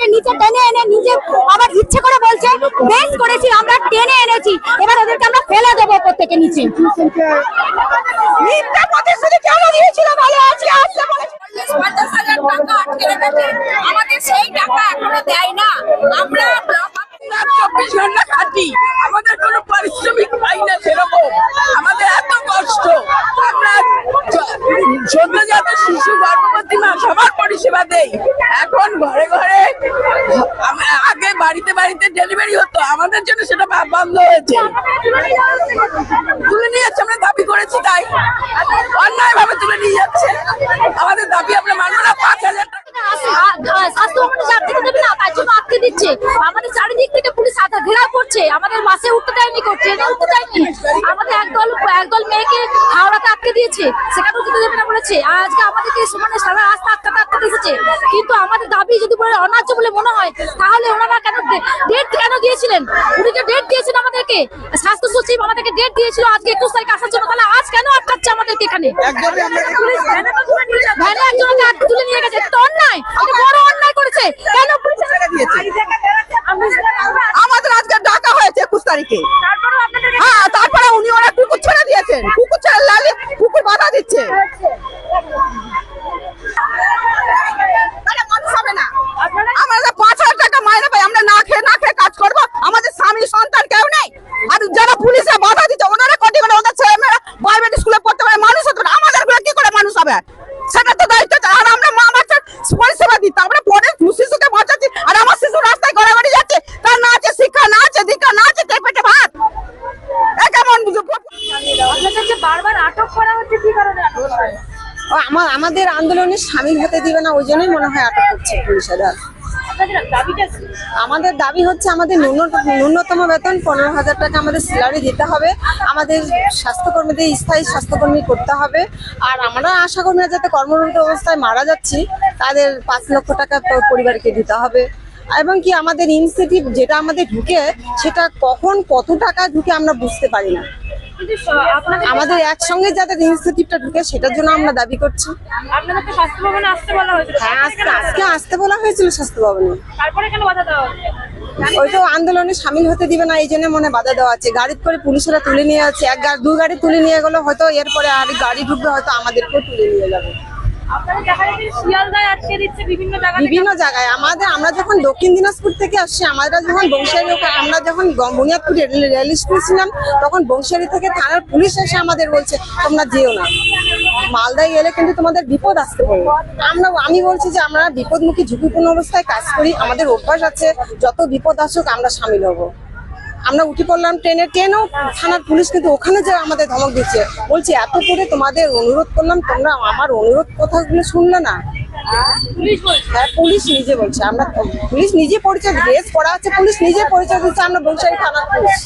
আমাদেরকে নিচে টেনে এনে নিজে আবার ইচ্ছে করে বলছে বেশ করেছি, আমরা টেনে এনেছি, এবার ওদেরকে আমরা ফেলে দেবো প্রত্যেকে নিচে। মিথ্যা প্রতিশ্রুতি কেন দিয়েছিল ভালো আছে আসলে বলেছে 50,000 টাকা আটকে রেখেছে, আমাদের সেই টাকা এখনো দেয় না। আমরা 24 ঘন্টা খাটি, আমাদের কোনো পারিশ্রমিক পাই না সেরকম, আমাদের এত কষ্ট। আমরা সদ্যজাত শিশু, গর্ভবতী মা সবার পরিষেবা দেই। এখন ঘরে ঘরে, আগে বাড়িতে বাড়িতে ডেলিভারি হতো, আমাদের জন্য সেটা বন্ধ হয়েছে। তুলে নিয়ে যাচ্ছে, আমরা দাবি করেছি তাই অন্যায় ভাবে তুলে নিয়ে যাচ্ছে। আমাদের দাবি আমরা মানব না। 5,000 টাকা আটকে দিচ্ছে, আমাদের চারিদিক থেকে পুলিশ ঘেরাও করছে, আমাদের বাসে উঠতে দেয়নি, ট্রেনে উঠতে দেয়নি। আমাদের একদল মেয়েকে হাওড়াতে আটকে দিয়েছে, সেখানেও যেতে দেবে না বলেছে। আজকে আমাদেরকে মানে সারা রাস্তা আটকে দিয়েছে। কিন্তু আমাদের দাবি যদি বলে অন্যায্য বলে মনে হয়, তাহলে ওনারা কেন ডেট কেন দিয়েছিলেন? উনি যে ডেট দিয়েছেন আমাদেরকে, স্বাস্থ্য সচিব আমাদেরকে ডেট দিয়েছিল আজকে 21 তারিখ আসার জন্য, তাহলে আজ কেন আটকাচ্ছে আমাদেরকে এখানে? ভ্যানে একজনকে আটকে তুলে নিয়ে গেছে, এটা অন্যায়, এটা বড় অন্যায় করেছে। কেন আমাদের আজকে ডাকা হয়েছে 21 তারিখে। হ্যাঁ, তারপরে উনি ওরা কুকুর ছেড়ে দিয়েছেন, কুকুর ছেড়ে লালে কুকুর বাধা দিচ্ছে। আমাদের 5,000 টাকা মাইনে পাই, আমরা না খেয়ে কাজ করবো, আমাদের স্বামী সন্তান কেউ নেই। আর যারা পুলিশে বাধা দিচ্ছে ওনারা কটি করে ওদের ছেলে মেয়েরা প্রাইভেট স্কুলে পড়তে পারে, মানুষ হতে পারে, আমাদের গুলো কি করে মানুষ হবে? সেটা তো দায়িত্ব। আর আমরা মা বাচ্চার পরিষেবা দিতে, আমরা পরে শিশুকে বাঁচাচ্ছি, আর আমার শিশু রাস্তায় গড়াগড়ি যাচ্ছে, তার না আছে শিক্ষা, না আছে দীক্ষা, না আছে পেটে ভাত। কেমন বারবার আটক করা হচ্ছে, কি কারণে আমাদের আন্দোলনে সামিল হতে দিবে না, ওই জন্যই মনে হয় আটক করছে পুলিশেরা। আমাদের দাবি হচ্ছে আমাদের ন্যূনতম বেতন 15,000 টাকা আমাদের স্যালারি দিতে হবে, আমাদের স্বাস্থ্যকর্মীদের স্থায়ী স্বাস্থ্যকর্মী করতে হবে। আর আমরা আশাকর্মীরা যাতে কর্মরত অবস্থায় মারা যাচ্ছি, তাদের 5 লক্ষ টাকা পরিবারকে দিতে হবে। এবং কি আমাদের ইনসেন্টিভ যেটা আমাদের ঢুকে, সেটা কখন কত টাকা ঢুকে আমরা বুঝতে পারি না। আমাদের একসঙ্গে যাদের ইনসেন্টিভটা ঢুকে, সেটার জন্য আমরা দাবি করছি। আপনাদের তো স্বাস্থ্য ভবনে আসতে বলা হয়েছিল। হ্যাঁ, আজকে আসতে বলা হয়েছিল স্বাস্থ্য ভবনে, তারপরে কেন বাধা দেওয়া হচ্ছে? ওই তো আন্দোলনে সামিল হতে দিবে না, এই জন্য মনে বাধা দেওয়া আছে। গাড়ি করে পুলিশেরা তুলে নিয়ে যাচ্ছে, দু গাড়ি তুলে নিয়ে গেলো, হয়তো এরপরে আর গাড়ি ঢুকবে, হয়তো আমাদেরকেও তুলে নিয়ে যাবে। বিভিন্ন জায়গায় আমরা যখন দক্ষিণ দিনাজপুর থেকে আসছি, আমরা যখন বংশিয়ারি, আমরা যখন বুনিয়াদপুর রেল স্কুল ছিলাম, তখন বংশিয়ারি থেকে থানার পুলিশ এসে আমাদের বলছে তোমরা যেও না, মালদায় গেলে কিন্তু তোমাদের বিপদ আসতে পারে। আমি বলছি যে আমরা বিপদমুখী ঝুঁকিপূর্ণ অবস্থায় কাজ করি, আমাদের অভ্যাস আছে যত বিপদ আসুক আমরা সামিল হব। আমরা উঠে পড়লাম ট্রেনেও থানার পুলিশ কিন্তু ওখানে যে আমাদের ধমক দিচ্ছে, বলছে এত করে তোমাদের অনুরোধ করলাম, তোমরা আমার অনুরোধ কথাগুলো শুনলে না। হ্যাঁ, পুলিশ নিজে বলছে, পুলিশ নিজে পরিচয়, ড্রেস পরা আছে, পুলিশ নিজে পরিচয় দিচ্ছে আমরা বংশালী থানার পুলিশ।